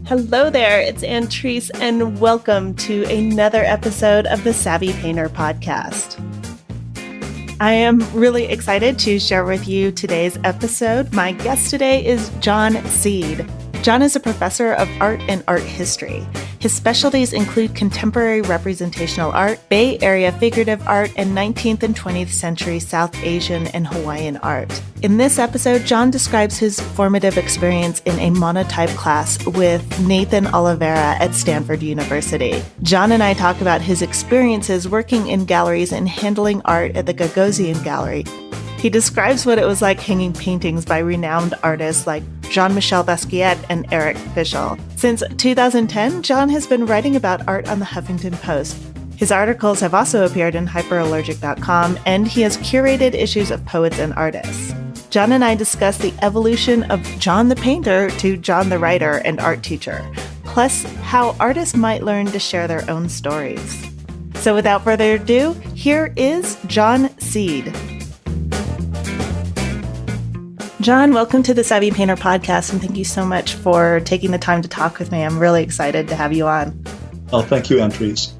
Hello there, it's Antrice, and welcome to another episode of the Savvy Painter podcast. I am really excited to share with you today's episode. My guest today is John Seed. John is a professor of art and art history. His specialties include contemporary representational art, Bay Area figurative art, and 19th and 20th century South Asian and Hawaiian art. In this episode, John describes his formative experience in a monotype class with Nathan Oliveira at Stanford University. John and I talk about his experiences working in galleries and handling art at the Gagosian Gallery. He describes what it was like hanging paintings by renowned artists like Jean-Michel Basquiat and Fischl. Since 2010, John has been writing about art on the Huffington Post. His articles have also appeared in hyperallergic.com, and he has curated issues of Poets and Artists. John and I discuss the evolution of John the painter to John the writer and art teacher, plus how artists might learn to share their own stories. So without further ado, here is John Seed. John, welcome to the Savvy Painter podcast, and thank you so much for taking the time to talk with me. I'm really excited to have you on. Oh, thank you, Antrice.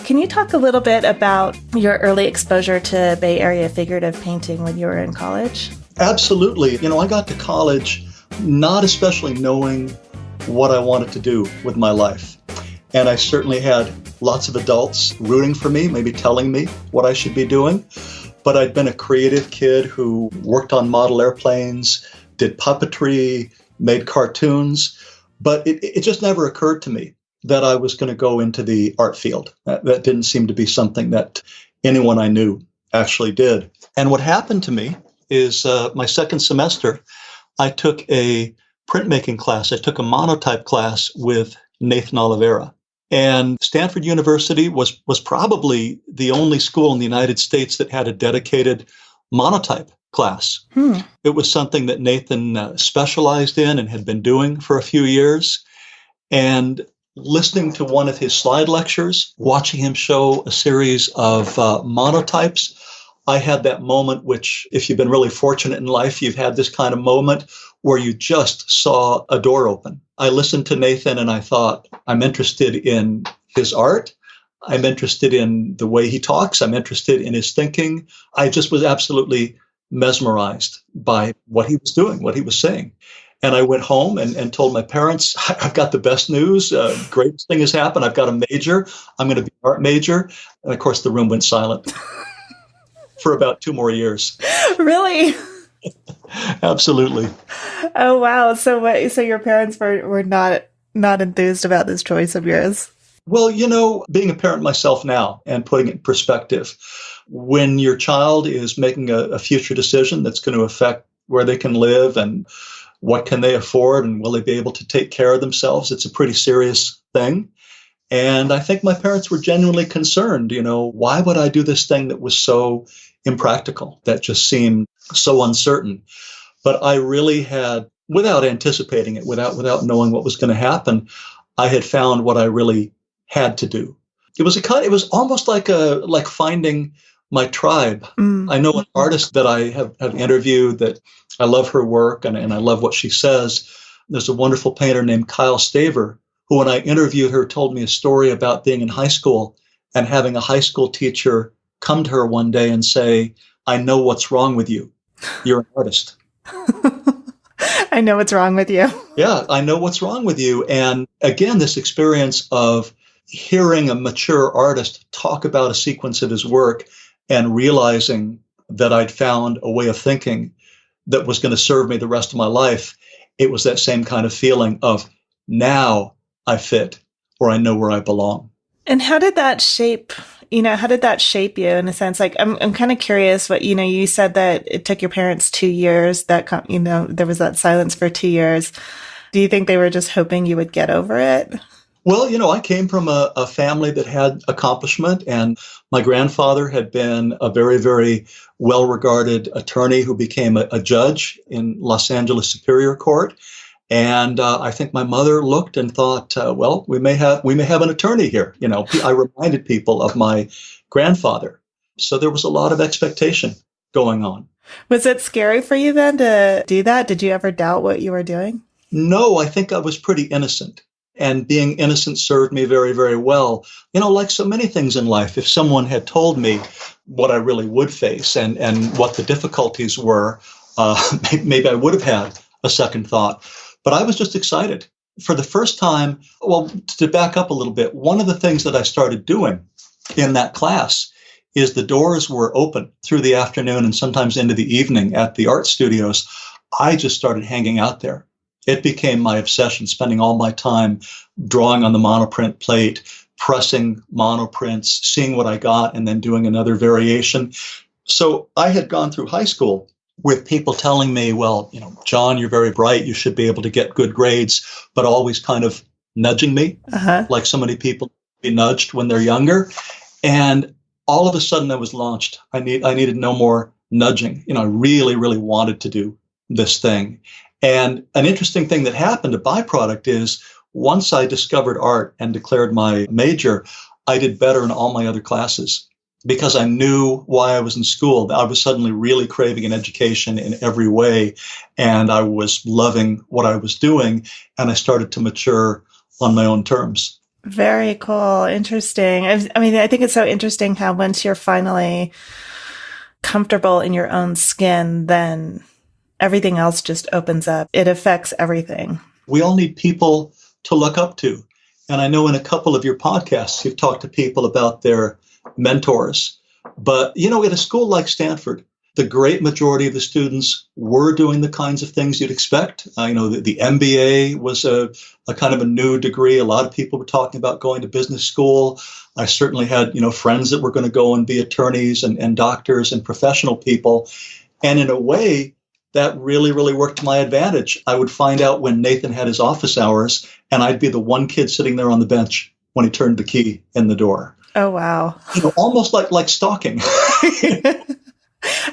Can you talk a little bit about your early exposure to Bay Area figurative painting when you were in college? Absolutely. I got to college not especially knowing what I wanted to do with my life. And I certainly had lots of adults rooting for me, maybe telling me what I should be doing. But I'd been a creative kid who worked on model airplanes, did puppetry, made cartoons. But it just never occurred to me that I was going to go into the art field. That didn't seem to be something that anyone I knew actually did. And what happened to me is my second semester, I took a printmaking class. I took a monotype class with Nathan Oliveira. And Stanford University was probably the only school in the United States that had a dedicated monotype class. It was something that Nathan specialized in and had been doing for a few years. And listening to one of his slide lectures, watching him show a series of monotypes, I had that moment, which if you've been really fortunate in life, you've had this kind of moment where you just saw a door open. I listened to Nathan and I thought, I'm interested in his art. I'm interested in the way he talks. I'm interested in his thinking. I just was absolutely mesmerized by what he was doing, what he was saying. And I went home and told my parents, I've got the best news. Greatest thing has happened. I've got a major. I'm going to be an art major. And of course, the room went silent for about 2 more years. Really? Absolutely. Oh, wow. So your parents were not enthused about this choice of yours? Well, being a parent myself now and putting it in perspective, when your child is making a future decision that's going to affect where they can live and what can they afford and will they be able to take care of themselves, it's a pretty serious thing. And I think my parents were genuinely concerned, why would I do this thing that was so impractical, that just seemed so uncertain? But I really had, without anticipating it, without knowing what was going to happen, I had found what I really had to do. It was almost like finding my tribe. I know an artist that I have interviewed that I love her work and I love what she says. There's a wonderful painter named Kyle Staver, who when I interviewed her told me a story about being in high school and having a high school teacher come to her one day and say, I know what's wrong with you. You're an artist. I know what's wrong with you. Yeah, I know what's wrong with you. And again, this experience of hearing a mature artist talk about a sequence of his work and realizing that I'd found a way of thinking that was going to serve me the rest of my life, it was that same kind of feeling of now I fit or I know where I belong. And how did that shape you in a sense? Like, I'm kind of curious what, you said that it took your parents 2 years that, there was that silence for 2 years. Do you think they were just hoping you would get over it? Well, I came from a family that had accomplishment, and my grandfather had been a very, very well-regarded attorney who became a judge in Los Angeles Superior Court. And I think my mother looked and thought, well, we may have an attorney here. I reminded people of my grandfather. So there was a lot of expectation going on. Was it scary for you then to do that? Did you ever doubt what you were doing? No, I think I was pretty innocent and being innocent served me very, very well. Like so many things in life, if someone had told me what I really would face and what the difficulties were, maybe I would have had a second thought. But I was just excited. For the first time, well, to back up a little bit, one of the things that I started doing in that class is the doors were open through the afternoon and sometimes into the evening at the art studios. I just started hanging out there. It became my obsession, spending all my time drawing on the monoprint plate, pressing monoprints, seeing what I got, and then doing another variation. So I had gone through high school with people telling me, well, John, you're very bright. You should be able to get good grades, but always kind of nudging me, like so many people be nudged when they're younger. And all of a sudden I was launched. I needed no more nudging. I really, really wanted to do this thing. And an interesting thing that happened, a byproduct, is once I discovered art and declared my major, I did better in all my other classes because I knew why I was in school. I was suddenly really craving an education in every way, and I was loving what I was doing, and I started to mature on my own terms. Very cool. Interesting. I think it's so interesting how once you're finally comfortable in your own skin, then everything else just opens up. It affects everything. We all need people to look up to. And I know in a couple of your podcasts, you've talked to people about their mentors. But, at a school like Stanford, the great majority of the students were doing the kinds of things you'd expect. The MBA was a kind of a new degree. A lot of people were talking about going to business school. I certainly had, friends that were going to go and be attorneys and doctors and professional people. And in a way, that really, really worked to my advantage. I would find out when Nathan had his office hours, and I'd be the one kid sitting there on the bench when he turned the key in the door. Oh, wow. Almost like stalking.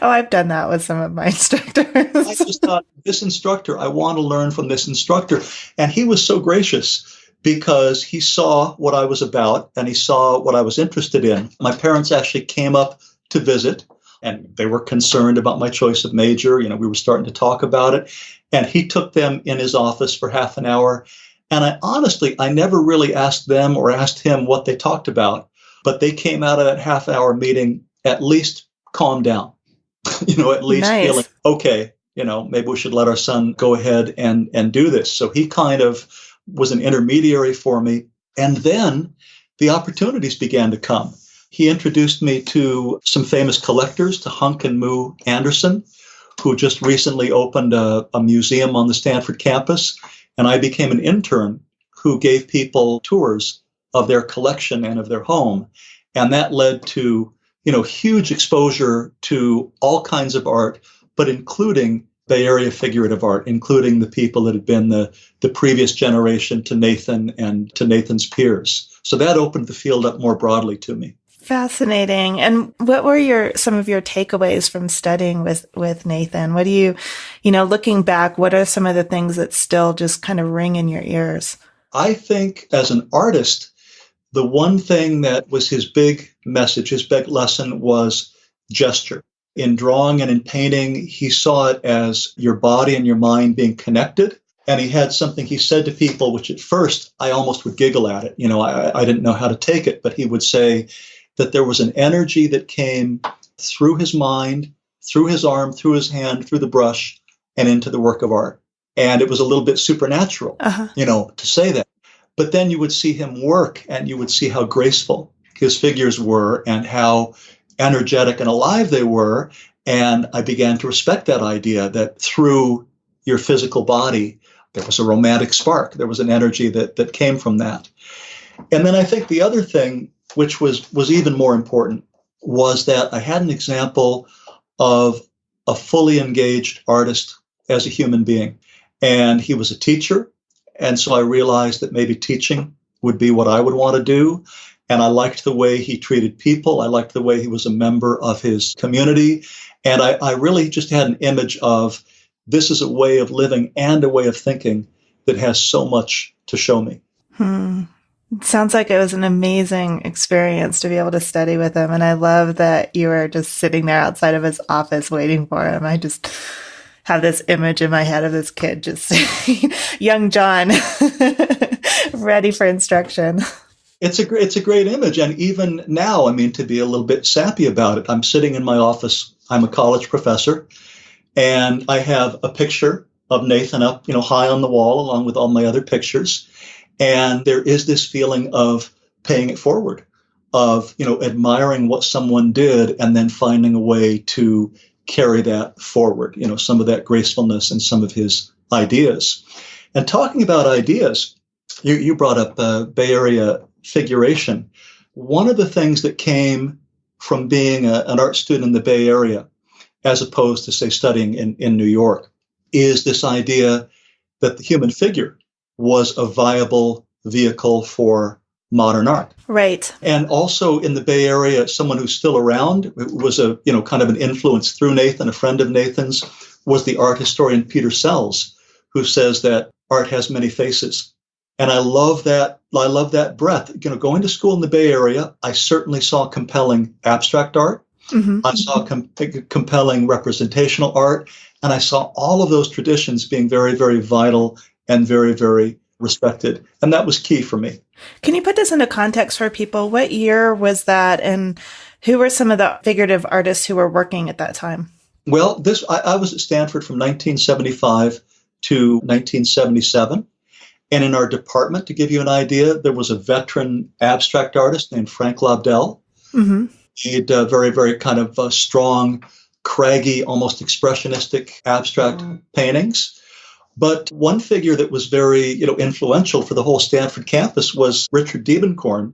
Oh, I've done that with some of my instructors. I just thought, this instructor, I want to learn from this instructor. And he was so gracious because he saw what I was about and he saw what I was interested in. My parents actually came up to visit. And they were concerned about my choice of major. We were starting to talk about it. And he took them in his office for half an hour. And I never really asked them or asked him what they talked about. But they came out of that half-hour meeting at least calmed down. At least Nice. Feeling, okay, maybe we should let our son go ahead and do this. So he kind of was an intermediary for me. And then the opportunities began to come. He introduced me to some famous collectors, to Hunk and Moo Anderson, who just recently opened a museum on the Stanford campus. And I became an intern who gave people tours of their collection and of their home. And that led to, huge exposure to all kinds of art, but including Bay Area figurative art, including the people that had been the previous generation to Nathan and to Nathan's peers. So that opened the field up more broadly to me. Fascinating. And what were some of your takeaways from studying with Nathan? What do you, looking back, what are some of the things that still just kind of ring in your ears? I think as an artist, the one thing that was his big message, his big lesson was gesture. In drawing and in painting, he saw it as your body and your mind being connected. And he had something he said to people, which at first I almost would giggle at it. I didn't know how to take it, but he would say that there was an energy that came through his mind, through his arm, through his hand, through the brush, and into the work of art. And it was a little bit supernatural, to say that. But then you would see him work and you would see how graceful his figures were and how energetic and alive they were. And I began to respect that idea that through your physical body, there was a romantic spark. There was an energy that came from that. And then I think the other thing, which was even more important, was that I had an example of a fully engaged artist as a human being. And he was a teacher. And so I realized that maybe teaching would be what I would want to do. And I liked the way he treated people. I liked the way he was a member of his community. And I really just had an image of this is a way of living and a way of thinking that has so much to show me. It sounds like it was an amazing experience to be able to study with him. And I love that you were just sitting there outside of his office waiting for him. I just have this image in my head of this kid, just young John, ready for instruction. It's a great image. And even now, I mean, to be a little bit sappy about it, I'm sitting in my office. I'm a college professor, and I have a picture of Nathan up, high on the wall, along with all my other pictures. And there is this feeling of paying it forward, of, admiring what someone did and then finding a way to carry that forward, some of that gracefulness and some of his ideas. And talking about ideas, you brought up Bay Area figuration. One of the things that came from being an art student in the Bay Area, as opposed to, say, studying in New York, is this idea that the human figure was a viable vehicle for modern art. Right. And also in the Bay Area, someone who's still around, was a, kind of an influence through Nathan, a friend of Nathan's, was the art historian Peter Sells, who says that art has many faces. And I love that. I love that breadth. Going to school in the Bay Area, I certainly saw compelling abstract art. Mm-hmm. I saw compelling representational art. And I saw all of those traditions being very, very vital and very, very respected. And that was key for me. Can you put this into context for people? What year was that? And who were some of the figurative artists who were working at that time? Well, I was at Stanford from 1975 to 1977. And in our department, to give you an idea, there was a veteran abstract artist named Frank Lobdell. Mm-hmm. He did very, very kind of strong, craggy, almost expressionistic abstract paintings. But one figure that was very, influential for the whole Stanford campus was Richard Diebenkorn.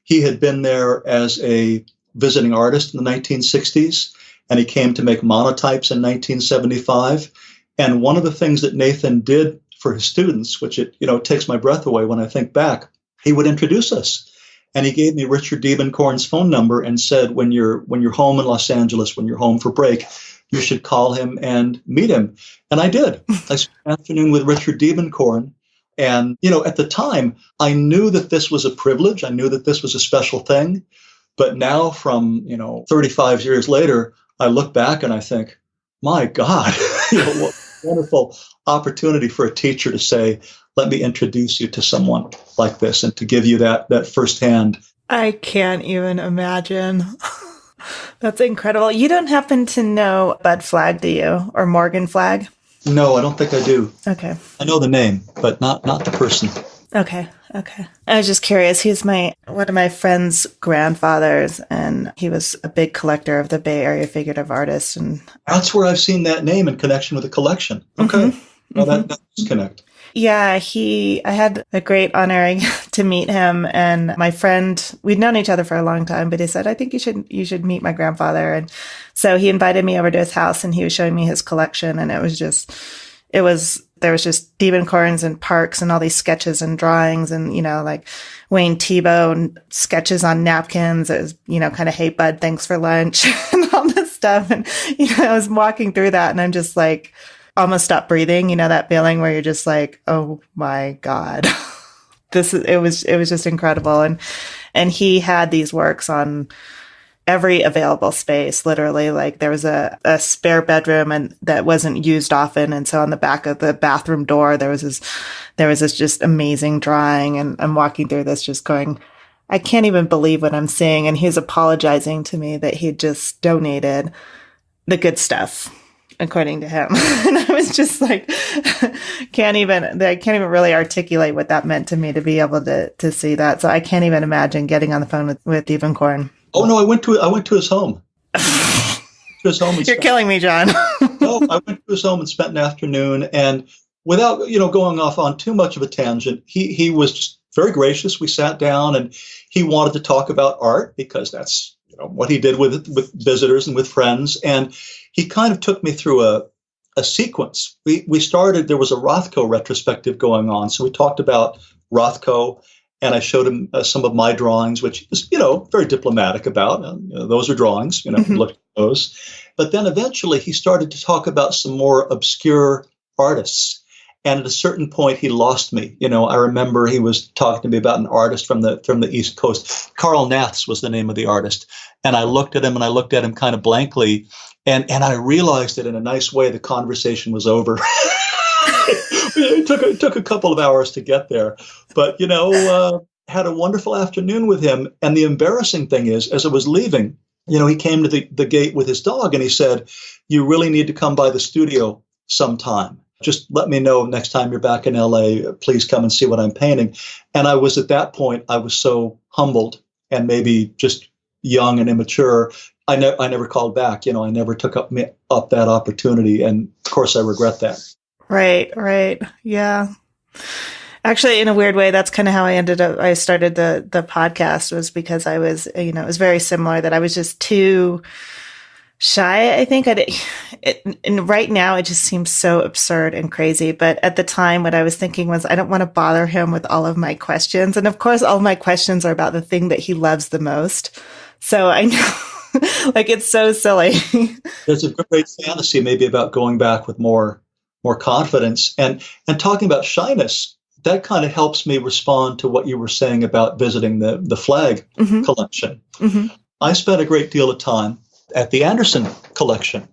He had been there as a visiting artist in the 1960s, and he came to make monotypes in 1975. And one of the things that Nathan did for his students, which it takes my breath away when I think back, he would introduce us. And he gave me Richard Diebenkorn's phone number and said, when you're home in Los Angeles, when you're home for break, you should call him and meet him. And I did. I spent an afternoon with Richard Diebenkorn. And, at the time, I knew that this was a privilege. I knew that this was a special thing. But now from, 35 years later, I look back and I think, my God, what a wonderful opportunity for a teacher to say, let me introduce you to someone like this and to give you that firsthand. I can't even imagine. That's incredible. You don't happen to know Bud Flagg, do you? Or Morgan Flagg? No, I don't think I do. Okay. I know the name, but not the person. Okay. I was just curious. He's one of my friend's grandfathers, and he was a big collector of the Bay Area figurative artists. And that's where I've seen that name in connection with a collection. Okay. Mm-hmm. Well, that does connect. Yeah, I had a great honor to meet him, and my friend, we'd known each other for a long time, but he said, I think you should meet my grandfather. And so he invited me over to his house, and he was showing me his collection, and there was just Diebenkorns and Parks and all these sketches and drawings and, like Wayne Thiebaud and sketches on napkins. It was, kind of, hey, bud, thanks for lunch and all this stuff. And, I was walking through that and I'm just like, almost stopped breathing, that feeling where you're just like, oh my God, it was just incredible. And he had these works on every available space, literally. Like there was a spare bedroom and that wasn't used often. And so on the back of the bathroom door, there was this just amazing drawing. And I'm walking through this just going, I can't even believe what I'm seeing. And he's apologizing to me that he just donated the good stuff, according to him. And I was just like, I can't even really articulate what that meant to me to be able to see that. So I can't even imagine getting on the phone with Diebenkorn. Oh no, I went to his home. You're killing me, John. No, I went to his home and spent an afternoon, and without going off on too much of a tangent, he was just very gracious. We sat down and he wanted to talk about art because that's what he did with visitors and with friends. And he kind of took me through a sequence. We started, there was a Rothko retrospective going on. So we talked about Rothko, and I showed him some of my drawings, which he was, very diplomatic about. Those are drawings, look at those. But then eventually he started to talk about some more obscure artists. And at a certain point, he lost me. I remember he was talking to me about an artist from the East Coast. Carl Naths was the name of the artist. And I looked at him, kind of blankly. And I realized that in a nice way, the conversation was over. It took a couple of hours to get there. But, had a wonderful afternoon with him. And the embarrassing thing is, as I was leaving, he came to the gate with his dog and he said, "You really need to come by the studio sometime. Just let me know next time you're back in LA. Please come and see what I'm painting." And at that point, I was so humbled and maybe just young and immature. I never called back. I never took up that opportunity. And of course, I regret that. Right. Yeah. Actually, in a weird way, that's kind of how I started the podcast, was because I was, it was very similar, that I was just too shy, I think. And right now, it just seems so absurd and crazy. But at the time, what I was thinking was, I don't want to bother him with all of my questions. And of course, all of my questions are about the thing that he loves the most. So I know, it's so silly. There's a great fantasy maybe about going back with more confidence. And talking about shyness, that kind of helps me respond to what you were saying about visiting the flag collection. Mm-hmm. I spent a great deal of time at the Anderson collection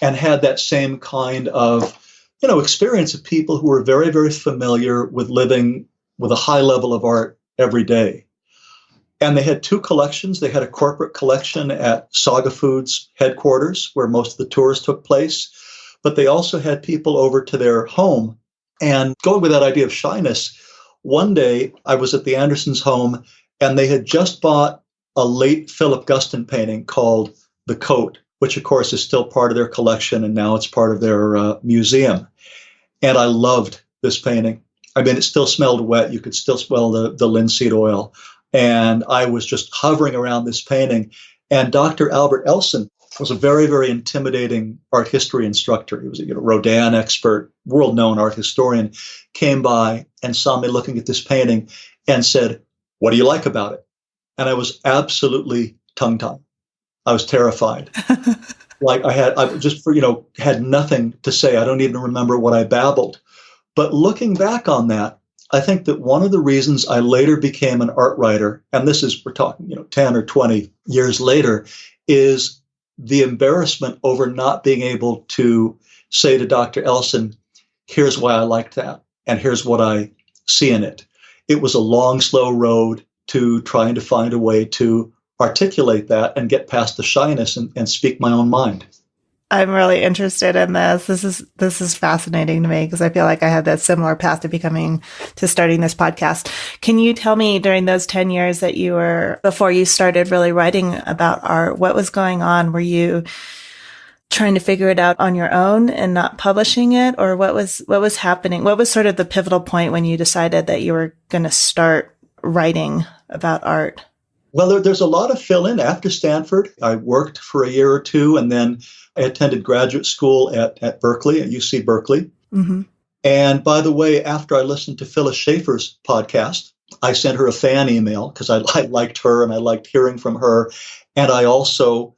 and had that same kind of, experience of people who were very, very familiar with living with a high level of art every day. And they had two collections. They had a corporate collection at Saga Foods headquarters, where most of the tours took place. But they also had people over to their home. And going with that idea of shyness, one day I was at the Andersons' home, and they had just bought a late Philip Guston painting called The Coat, which of course is still part of their collection, and now it's part of their museum. And I loved this painting. I mean, it still smelled wet. You could still smell the linseed oil. And I was just hovering around this painting. And Dr. Albert Elson was a very, very intimidating art history instructor. He was a Rodin expert, world-known art historian, came by and saw me looking at this painting and said, "What do you like about it?" And I was absolutely tongue-tied. I was terrified. I had nothing to say. I don't even remember what I babbled. But looking back on that, I think that one of the reasons I later became an art writer, and this is, we're talking, 10 or 20 years later, is the embarrassment over not being able to say to Dr. Elson, "Here's why I like that, and here's what I see in it." It was a long, slow road to trying to find a way to articulate that and get past the shyness and speak my own mind. I'm really interested in this. This is fascinating to me, because I feel like I had that similar path to starting this podcast. Can you tell me, during those 10 years before you started really writing about art, what was going on? Were you trying to figure it out on your own and not publishing it? Or what was happening? What was sort of the pivotal point when you decided that you were going to start writing about art? Well, there's a lot of fill-in. After Stanford, I worked for a year or two, and then I attended graduate school at Berkeley, at UC Berkeley. Mm-hmm. And by the way, after I listened to Phyllis Schaefer's podcast, I sent her a fan email because I liked her and I liked hearing from her. And I also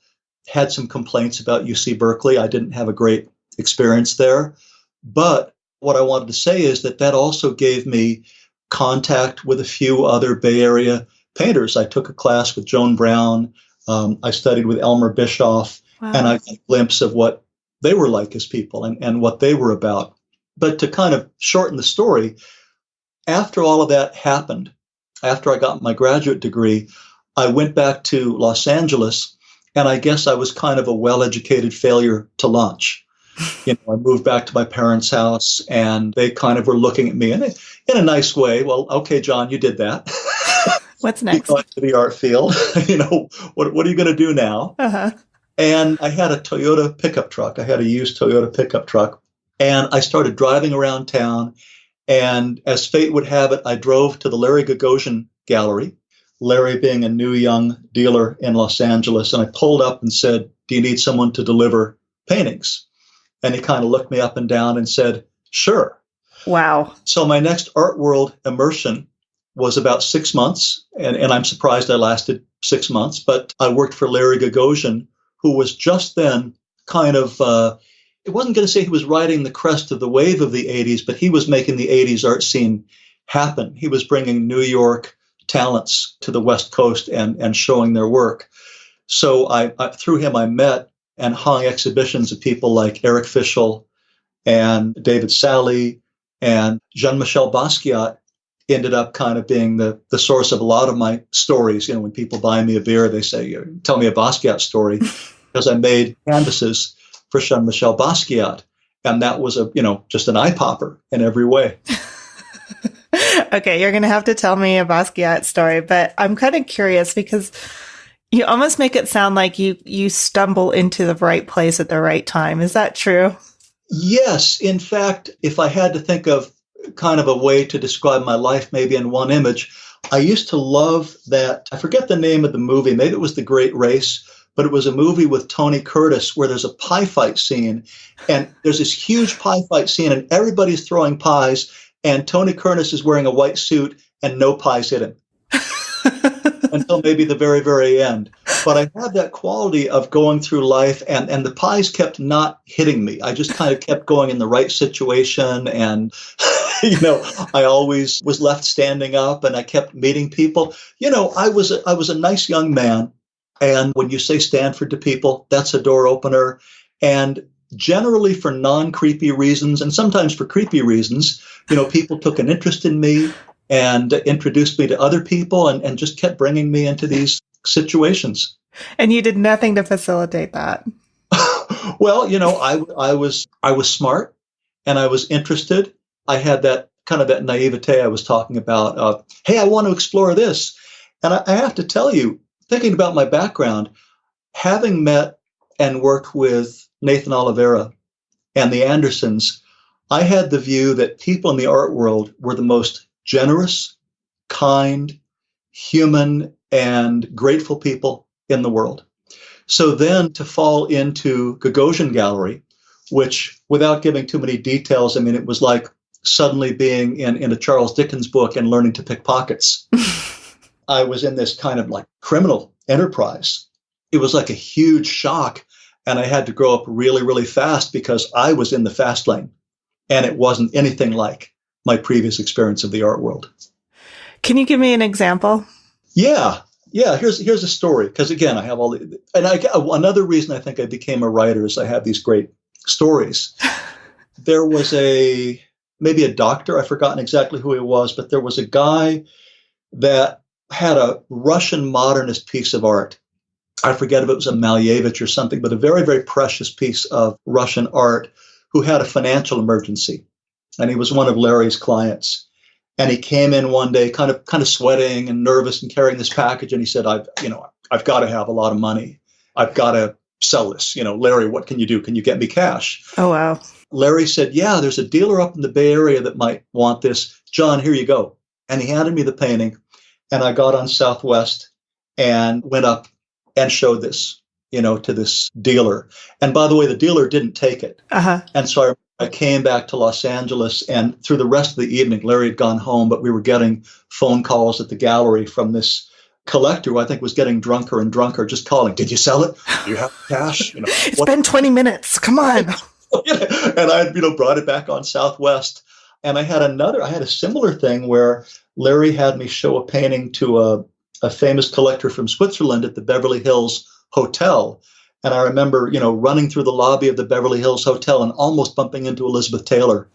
had some complaints about UC Berkeley. I didn't have a great experience there. But what I wanted to say is that also gave me contact with a few other Bay Area painters. I took a class with Joan Brown. I studied with Elmer Bischoff. Wow. And I got a glimpse of what they were like as people and what they were about. But to kind of shorten the story, after all of that happened, after I got my graduate degree, I went back to Los Angeles, and I guess I was kind of a well-educated failure to launch. I moved back to my parents' house, and they kind of were looking at me in a nice way. "Well, okay, John, you did that. What's next?" You got to the art field. What are you going to do now? Uh-huh. And I had a Toyota pickup truck. I had a used Toyota pickup truck. And I started driving around town. And as fate would have it, I drove to the Larry Gagosian Gallery, Larry being a new young dealer in Los Angeles. And I pulled up and said, "Do you need someone to deliver paintings?" And he kind of looked me up and down and said, "Sure." Wow. So my next art world immersion was about 6 months. And I'm surprised I lasted 6 months. But I worked for Larry Gagosian, who was just then kind of it wasn't going to say he was riding the crest of the wave of the 80s, but he was making the 80s art scene happen. He was bringing New York talents to the West Coast and showing their work. So through him, I met and hung exhibitions of people like Eric Fischl and David Sally and Jean-Michel Basquiat. Ended up kind of being the source of a lot of my stories. You know, when people buy me a beer, they say, tell me a Basquiat story, because I made canvases for Jean-Michel Basquiat. And that was just an eye popper in every way. Okay, you're going to have to tell me a Basquiat story, but I'm kind of curious because you almost make it sound like you stumble into the right place at the right time. Is that true? Yes. In fact, if I had to think of kind of a way to describe my life, maybe in one image, I used to love that. I forget the name of the movie. Maybe it was The Great Race, but it was a movie with Tony Curtis where there's a pie fight scene, and there's this huge pie fight scene, and everybody's throwing pies, and Tony Curtis is wearing a white suit, and no pies hit him until maybe the very, very end. But I had that quality of going through life, and the pies kept not hitting me. I just kind of kept going in the right situation, and I always was left standing up, and I kept meeting people. I was a nice young man. And when you say Stanford to people, that's a door opener. And generally for non-creepy reasons, and sometimes for creepy reasons, people took an interest in me and introduced me to other people and just kept bringing me into these situations. And you did nothing to facilitate that. Well, I was smart and I was interested. I had that kind of that naivete I was talking about of, hey, I want to explore this. And I have to tell you, thinking about my background, having met and worked with Nathan Oliveira and the Andersons, I had the view that people in the art world were the most generous, kind, human, and grateful people in the world. So then to fall into Gagosian Gallery, which without giving too many details, it was like suddenly being in a Charles Dickens book and learning to pick pockets. I was in this kind of like criminal enterprise. It was like a huge shock. And I had to grow up really, really fast because I was in the fast lane. And it wasn't anything like my previous experience of the art world. Can you give me an example? Yeah. Here's a story. Because again, I have all another reason I think I became a writer is I have these great stories. There was maybe a doctor, I've forgotten exactly who he was, but there was a guy that had a Russian modernist piece of art. I forget if it was a Malevich or something, but a very, very precious piece of Russian art, who had a financial emergency. And he was one of Larry's clients. And he came in one day kind of sweating and nervous and carrying this package. And he said, I've got to have a lot of money. I've got to sell this. Larry, what can you do? Can you get me cash? Oh, wow. Larry said, yeah, there's a dealer up in the Bay Area that might want this. John, here you go. And he handed me the painting. And I got on Southwest and went up and showed this, to this dealer. And by the way, the dealer didn't take it. Uh-huh. And so I came back to Los Angeles, and through the rest of the evening, Larry had gone home, but we were getting phone calls at the gallery from this collector who I think was getting drunker and drunker, just calling, did you sell it? Do you have cash? It's been 20 minutes. Come on. And I had, brought it back on Southwest. And I had a similar thing where Larry had me show a painting to a famous collector from Switzerland at the Beverly Hills Hotel. And I remember, running through the lobby of the Beverly Hills Hotel and almost bumping into Elizabeth Taylor,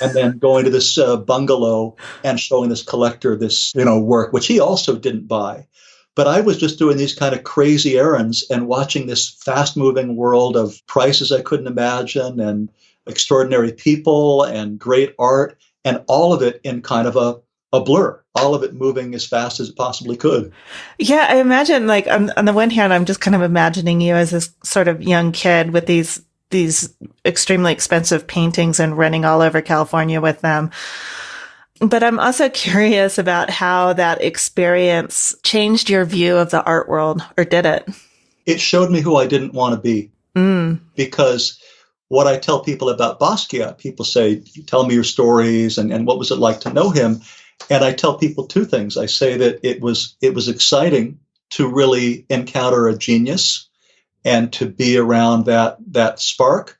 and then going to this bungalow and showing this collector this, work, which he also didn't buy. But I was just doing these kind of crazy errands and watching this fast-moving world of prices I couldn't imagine and extraordinary people and great art, and all of it in kind of a blur, all of it moving as fast as it possibly could. Yeah, I imagine, like, on the one hand, I'm just kind of imagining you as this sort of young kid with these extremely expensive paintings and running all over California with them. But I'm also curious about how that experience changed your view of the art world, or did it? It showed me who I didn't want to be. Because what I tell people about Basquiat, people say, tell me your stories and what was it like to know him? And I tell people two things. I say that it was exciting to really encounter a genius and to be around that spark.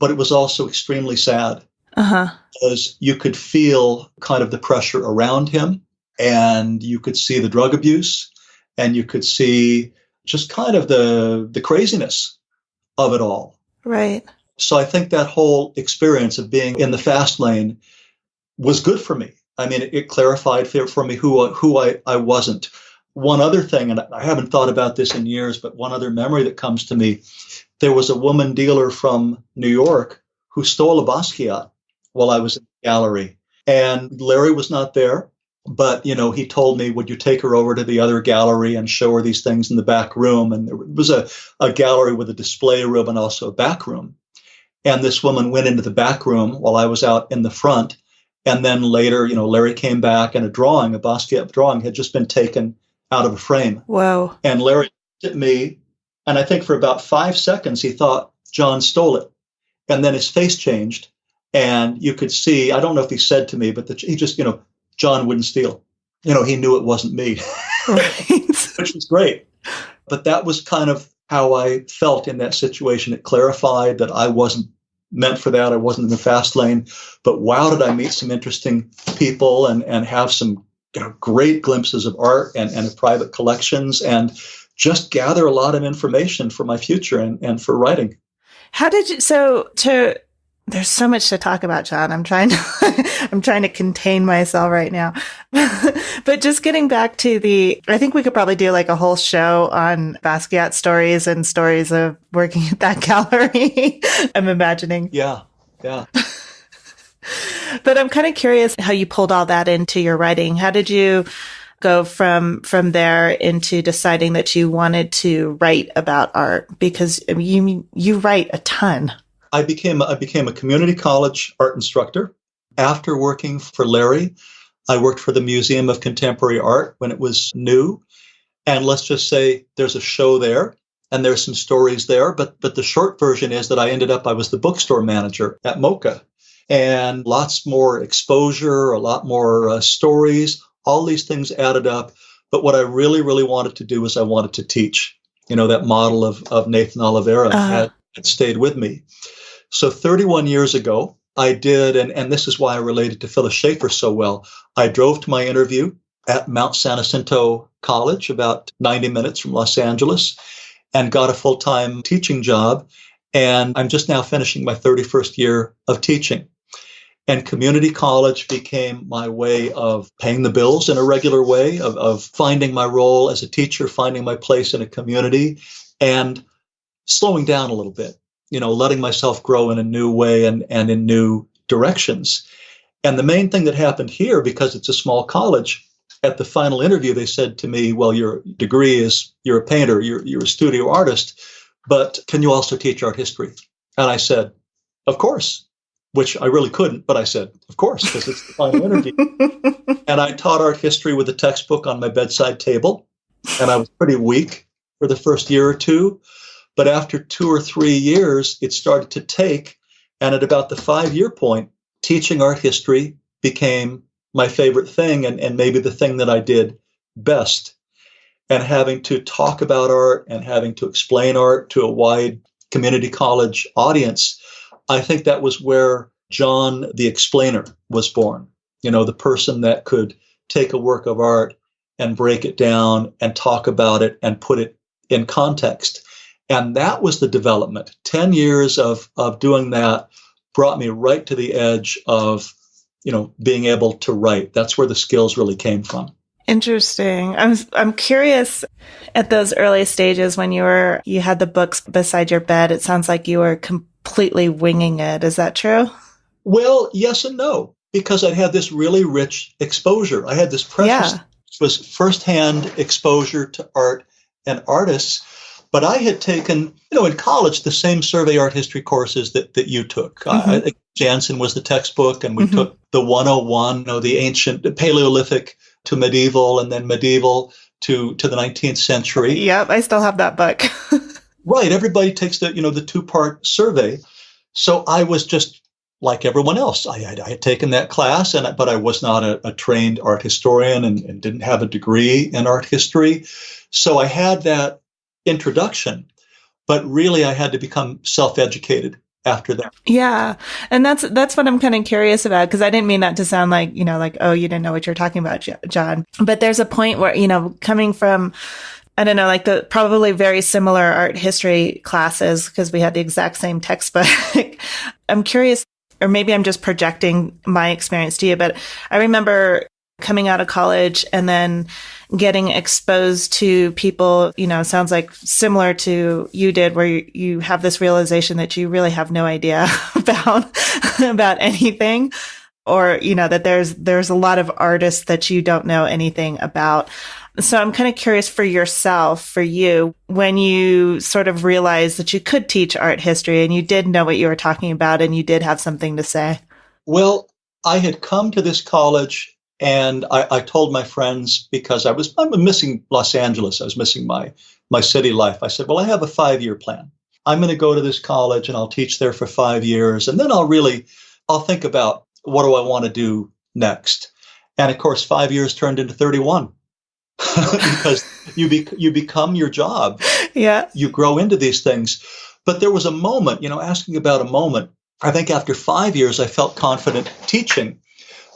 but it was also extremely sad. Uh-huh. Because you could feel kind of the pressure around him, and you could see the drug abuse, and you could see just kind of the craziness of it all. Right. So I think that whole experience of being in the fast lane was good for me. I mean, it clarified for me who I wasn't. One other thing, and I haven't thought about this in years, but one other memory that comes to me, there was a woman dealer from New York who stole a Basquiat while I was in the gallery. And Larry was not there, but, he told me, would you take her over to the other gallery and show her these things in the back room? And there was a gallery with a display room and also a back room. And this woman went into the back room while I was out in the front. And then later, Larry came back and a Basquiat drawing had just been taken out of a frame. Whoa. And Larry looked at me, and I think for about 5 seconds, he thought John stole it. And then his face changed. And you could see, I don't know if he said to me, but he just, John wouldn't steal. He knew it wasn't me, Right. which was great. But that was kind of how I felt in that situation. It clarified that I wasn't meant for that. I wasn't in the fast lane. But wow, did I meet some interesting people and have some great glimpses of art and private collections, and just gather a lot of information for my future and for writing. How did you, there's so much to talk about, John. I'm trying to contain myself right now. But just getting back to I think we could probably do like a whole show on Basquiat stories and stories of working at that gallery. I'm imagining. Yeah. But I'm kind of curious how you pulled all that into your writing. How did you go from there into deciding that you wanted to write about art? Because you write a ton. I became a community college art instructor. After working for Larry, I worked for the Museum of Contemporary Art when it was new. And let's just say there's a show there and there's some stories there. But the short version is that I was the bookstore manager at MoCA. And lots more exposure, a lot more stories, all these things added up. But what I really, really wanted to do was I wanted to teach. That model of Nathan Oliveira had stayed with me. So 31 years ago, I did, and this is why I related to Phyllis Schaefer so well. I drove to my interview at Mount San Jacinto College, about 90 minutes from Los Angeles, and got a full-time teaching job. And I'm just now finishing my 31st year of teaching. And community college became my way of paying the bills in a regular way, of finding my role as a teacher, finding my place in a community, and slowing down a little bit, letting myself grow in a new way and in new directions. And the main thing that happened here, because it's a small college, at the final interview, they said to me, well, your degree is you're a painter, you're a studio artist, but can you also teach art history? And I said, of course. Which I really couldn't, but I said, of course, because it's the final interview. And I taught art history with a textbook on my bedside table, and I was pretty weak for the first year or two. But after 2 or 3 years, it started to take, and at about the 5-year point, teaching art history became my favorite thing and maybe the thing that I did best. And having to talk about art and having to explain art to a wide community college audience, I think that was where John the Explainer was born. The person that could take a work of art and break it down and talk about it and put it in context. And that was the development. 10 years of doing that brought me right to the edge of, being able to write. That's where the skills really came from. Interesting. I'm curious, at those early stages when you had the books beside your bed, it sounds like you were completely winging it. Is that true? Well, yes and no, because I had this really rich exposure. I had this precious, was firsthand exposure to art and artists. But I had taken, in college, the same survey art history courses that you took. Mm-hmm. Jansen was the textbook, and we took the 101, the ancient Paleolithic to medieval, and then medieval to the 19th century. Yep, I still have that book. Right. Everybody takes the 2-part survey. So I was just like everyone else. I had taken that class, but I was not a trained art historian and didn't have a degree in art history. So I had that introduction, but really I had to become self-educated after that. Yeah. And that's what I'm kind of curious about, because I didn't mean that to sound like, like, oh, you didn't know what you're talking about, John. But there's a point where, coming from, I don't know, like the probably very similar art history classes, because we had the exact same textbook. I'm curious, or maybe I'm just projecting my experience to you, but I remember coming out of college and then getting exposed to people, sounds like similar to you did, where you have this realization that you really have no idea about anything, or, that there's a lot of artists that you don't know anything about. So I'm kind of curious for yourself, for you, when you sort of realized that you could teach art history and you did know what you were talking about and you did have something to say. Well, I had come to this college and I told my friends, because I'm missing Los Angeles. I was missing my city life. I said, well, I have a 5-year plan. I'm going to go to this college and I'll teach there for 5 years. And then I'll think about what do I want to do next. And of course, 5 years turned into 31 because you become your job. Yeah. You grow into these things. But there was a moment, asking about a moment. I think after 5 years, I felt confident teaching.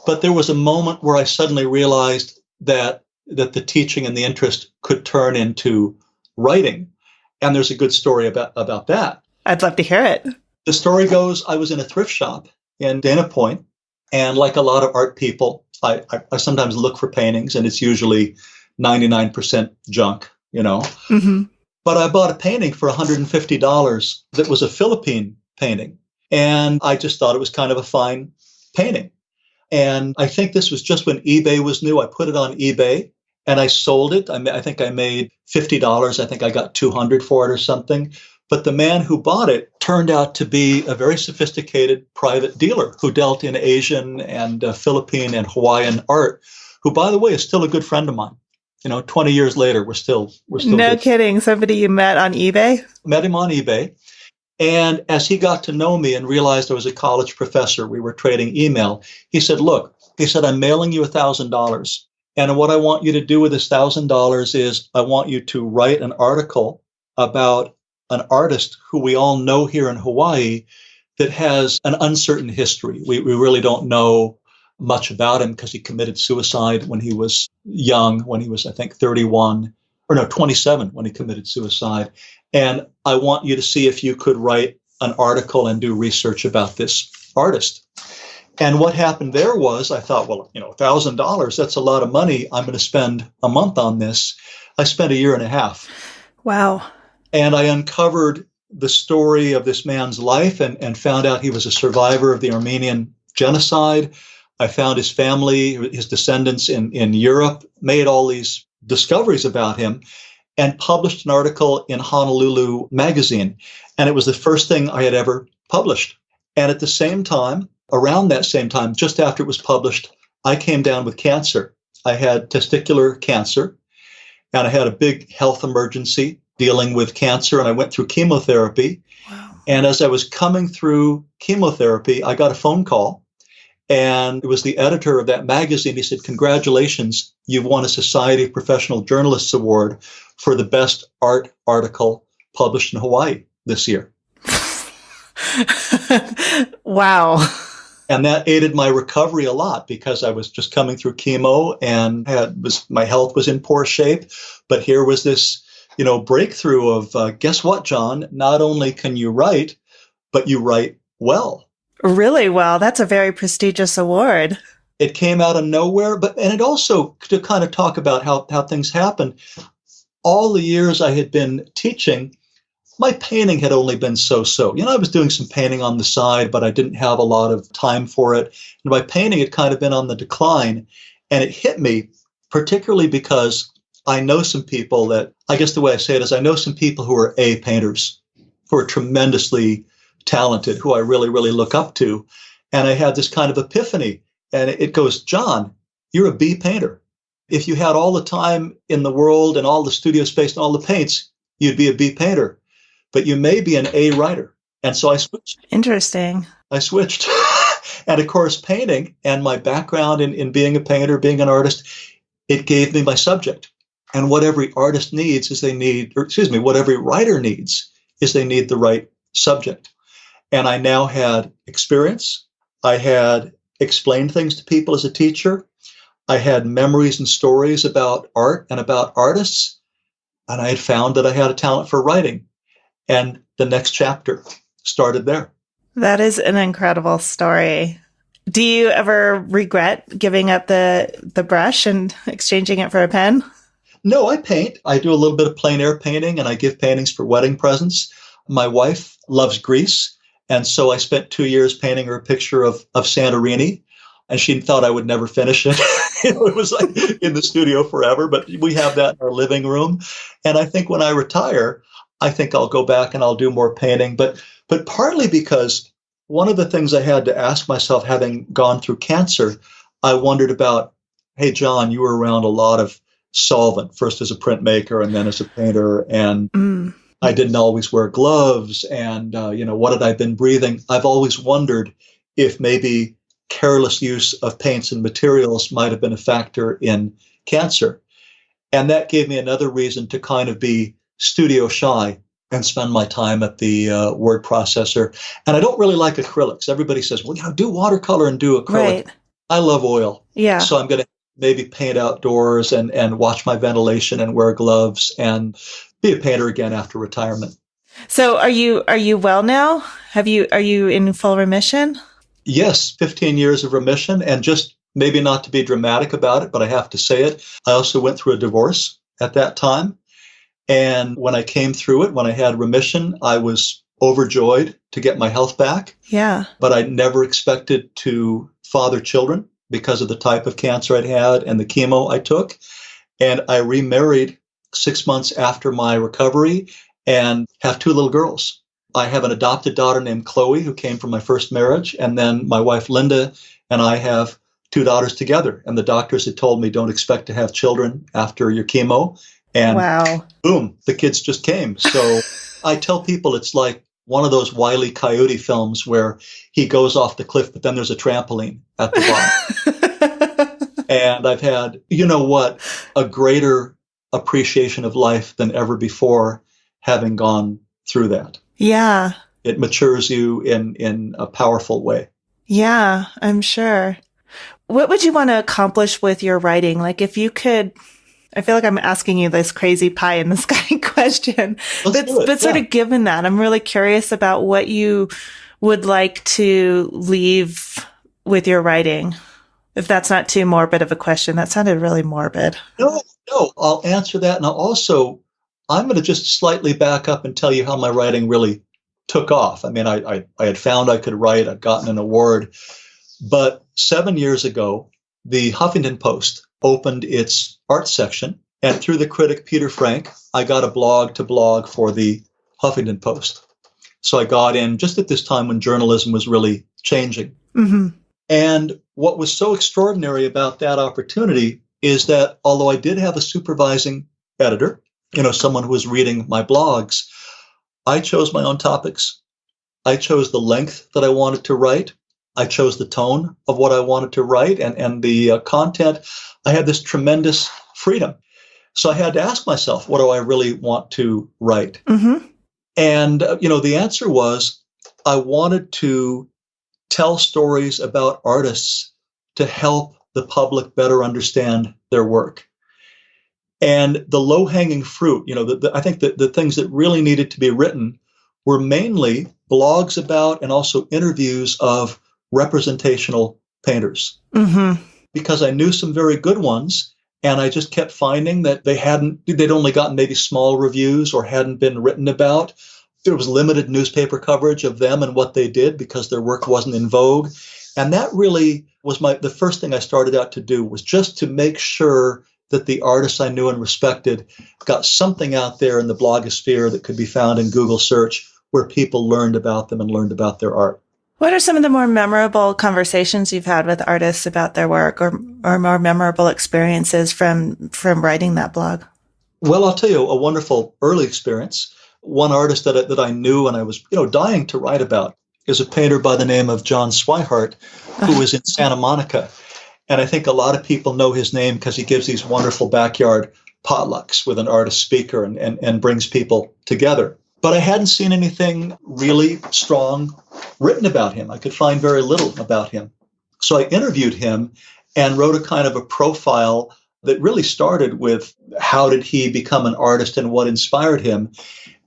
But there was a moment where I suddenly realized that the teaching and the interest could turn into writing. And there's a good story about that. I'd love to hear it. The story goes, I was in a thrift shop in Dana Point. And like a lot of art people, I sometimes look for paintings, and it's usually 99% junk, Mm-hmm. But I bought a painting for $150 that was a Philippine painting. And I just thought it was kind of a fine painting. And I think this was just when eBay was new. I put it on eBay and I sold it. I think I made $50. I think I got $200 for it or something. But the man who bought it turned out to be a very sophisticated private dealer who dealt in Asian and Philippine and Hawaiian art, who, by the way, is still a good friend of mine. 20 years later, we're still No kidding. Somebody you met on eBay? Met him on eBay. And as he got to know me and realized I was a college professor, we were trading email. He said, look, I'm mailing you $1,000. And what I want you to do with this $1,000 is I want you to write an article about an artist who we all know here in Hawaii that has an uncertain history. We really don't know much about him because he committed suicide when he was young, when he was, I think, 27 when he committed suicide. And I want you to see if you could write an article and do research about this artist. And what happened there was I thought, well, $1,000, that's a lot of money. I'm going to spend a month on this. I spent 1.5 years. Wow. And I uncovered the story of this man's life and found out he was a survivor of the Armenian genocide. I found his family, his descendants in Europe, made all these discoveries about him, and published an article in Honolulu Magazine. And it was the first thing I had ever published. And at the same time, around that same time, just after it was published, I came down with cancer. I had testicular cancer, and I had a big health emergency dealing with cancer, and I went through chemotherapy. Wow. And as I was coming through chemotherapy, I got a phone call. And it was the editor of that magazine. He said, congratulations, you've won a Society of Professional Journalists Award for the best art article published in Hawaii this year. Wow. And that aided my recovery a lot because I was just coming through chemo and my health was in poor shape. But here was this, breakthrough of, guess what, John? Not only can you write, but you write well. Really well. That's a very prestigious award. It came out of nowhere, and it also, to kind of talk about how things happened, all the years I had been teaching, my painting had only been so-so. I was doing some painting on the side, but I didn't have a lot of time for it. And my painting had kind of been on the decline, and it hit me, particularly because I know some people that, I guess the way I say it is, I know some people who are A painters, who are tremendously talented, who I really, really look up to. And I had this kind of epiphany. And it goes, John, you're a B painter. If you had all the time in the world and all the studio space and all the paints, you'd be a B painter. But you may be an A writer. And so I switched. Interesting. I switched. And of course, painting and my background in being a painter, being an artist, it gave me my subject. And what every artist needs is what every writer needs is they need the right subject. And I now had experience. I had explained things to people as a teacher. I had memories and stories about art and about artists. And I had found that I had a talent for writing. And the next chapter started there. That is an incredible story. Do you ever regret giving up the brush and exchanging it for a pen? No, I paint. I do a little bit of plein air painting, and I give paintings for wedding presents. My wife loves Greece, and so I spent 2 years painting her a picture of Santorini, and she thought I would never finish it. It was like in the studio forever, but we have that in our living room. And I think when I retire, I think I'll go back and I'll do more painting, but partly because one of the things I had to ask myself, having gone through cancer, I wondered about, hey, John, you were around a lot of solvent, first as a printmaker and then as a painter, and I didn't always wear gloves, and what had I been breathing? I've always wondered if maybe careless use of paints and materials might have been a factor in cancer. And that gave me another reason to kind of be studio shy and spend my time at the word processor. And I don't really like acrylics. Everybody says, well, do watercolor and do acrylic. Right. I love oil. Yeah. So I'm going to maybe paint outdoors and watch my ventilation and wear gloves and be a painter again after retirement. So are you well now? Are you in full remission? Yes, 15 years of remission, and just maybe not to be dramatic about it, but I have to say it. I also went through a divorce at that time. And when I came through it, when I had remission, I was overjoyed to get my health back. Yeah. But I never expected to father children because of the type of cancer I'd had and the chemo I took. And I remarried 6 months after my recovery and have 2 little girls. I have an adopted daughter named Chloe, who came from my first marriage. And then my wife, Linda, and I have 2 daughters together. And the doctors had told me, don't expect to have children after your chemo. And wow. Boom, the kids just came. So I tell people it's like one of those Wile E. Coyote films where he goes off the cliff, but then there's a trampoline at the bottom. And I've had, a greater appreciation of life than ever before, having gone through that. Yeah. It matures you in a powerful way. Yeah, I'm sure. What would you want to accomplish with your writing? Like if you could, I feel like I'm asking you this crazy pie in the sky question, but sort of given that, I'm really curious about what you would like to leave with your writing. If that's not too morbid of a question, that sounded really morbid. No, I'll answer that. And I'm going to just slightly back up and tell you how my writing really took off. I mean, I had found I could write. I'd gotten an award. But 7 years ago, the Huffington Post opened its art section. And through the critic, Peter Frank, I got a blog to blog for the Huffington Post. So I got in just at this time when journalism was really changing. Mm-hmm. And what was so extraordinary about that opportunity is that although I did have a supervising editor, someone who was reading my blogs, I chose my own topics. I chose the length that I wanted to write. I chose the tone of what I wanted to write and the content. I had this tremendous freedom. So I had to ask myself, what do I really want to write? Mm-hmm. And, the answer was I wanted to tell stories about artists to help the public better understand their work. And the low-hanging fruit, I think that the things that really needed to be written were mainly blogs about and also interviews of representational painters. Mm-hmm. Because I knew some very good ones, and I just kept finding that they'd only gotten maybe small reviews or hadn't been written about. There was limited newspaper coverage of them and what they did because their work wasn't in vogue. And that really was the first thing I started out to do, was just to make sure that the artists I knew and respected got something out there in the blogosphere that could be found in Google search where people learned about them and learned about their art. What are some of the more memorable conversations you've had with artists about their work or more memorable experiences from writing that blog? Well, I'll tell you a wonderful early experience. One artist that I knew and I was dying to write about is a painter by the name of John Swihart, who is in Santa Monica. And I think a lot of people know his name because he gives these wonderful backyard potlucks with an artist speaker and brings people together. But I hadn't seen anything really strong written about him. I could find very little about him. So I interviewed him and wrote a kind of a profile that really started with how did he become an artist and what inspired him.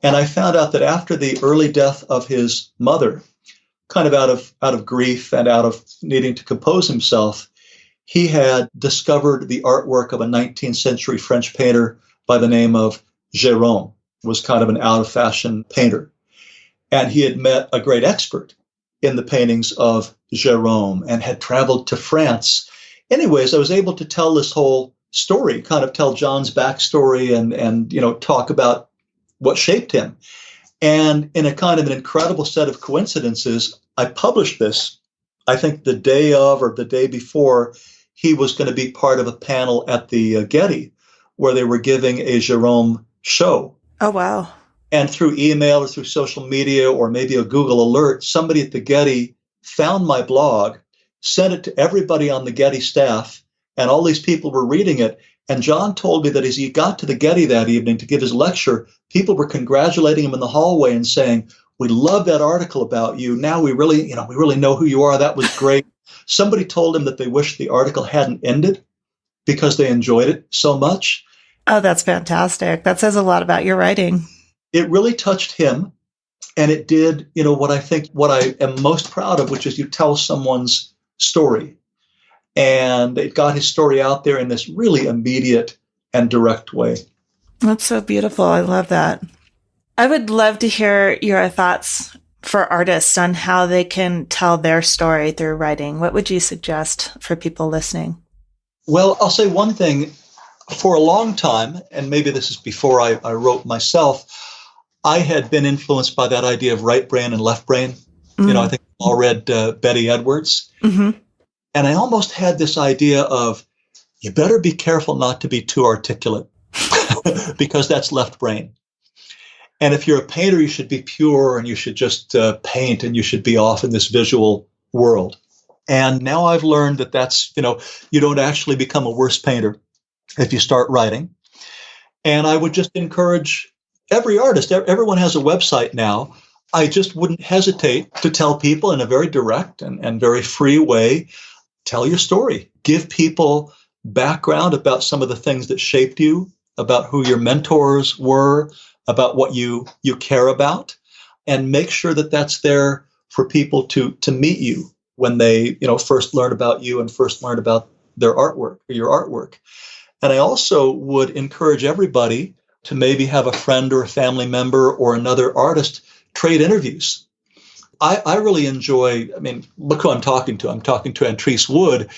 And I found out that after the early death of his mother, kind of out of grief and out of needing to compose himself, he had discovered the artwork of a 19th century French painter by the name of Gérôme, was kind of an out-of-fashion painter. And he had met a great expert in the paintings of Gérôme and had traveled to France. Anyways, I was able to tell this whole story, kind of tell John's backstory and talk about what shaped him. And in a kind of an incredible set of coincidences, I published this, I think the day of or the day before he was going to be part of a panel at the Getty where they were giving a Gérôme show. Oh, wow. And through email or through social media or maybe a Google alert, somebody at the Getty found my blog, sent it to everybody on the Getty staff, and all these people were reading it. And John told me that as he got to the Getty that evening to give his lecture, people were congratulating him in the hallway and saying, "We love that article about you. Now we really know who you are. That was great." Somebody told him that they wished the article hadn't ended because they enjoyed it so much. Oh, that's fantastic. That says a lot about your writing. It really touched him. And it did, what I am most proud of, which is you tell someone's story. And it got his story out there in this really immediate and direct way. That's so beautiful. I love that. I would love to hear your thoughts for artists on how they can tell their story through writing. What would you suggest for people listening? Well, I'll say one thing. For a long time, and maybe this is before I wrote myself, I had been influenced by that idea of right brain and left brain. Mm-hmm. I think we all read Betty Edwards. Mm-hmm. And I almost had this idea of, you better be careful not to be too articulate because that's left brain. And if you're a painter, you should be pure and you should just paint and you should be off in this visual world. And now I've learned that that's, you don't actually become a worse painter if you start writing. And I would just encourage every artist, everyone has a website now. I just wouldn't hesitate to tell people in a very direct and very free way, tell your story. Give people background about some of the things that shaped you, about who your mentors were, about what you care about, and make sure that that's there for people to meet you when they first learn about you and first learn about their artwork or your artwork. And I also would encourage everybody to maybe have a friend or a family member or another artist trade interviews. I really enjoy, look who I'm talking to. I'm talking to Antrice Wood.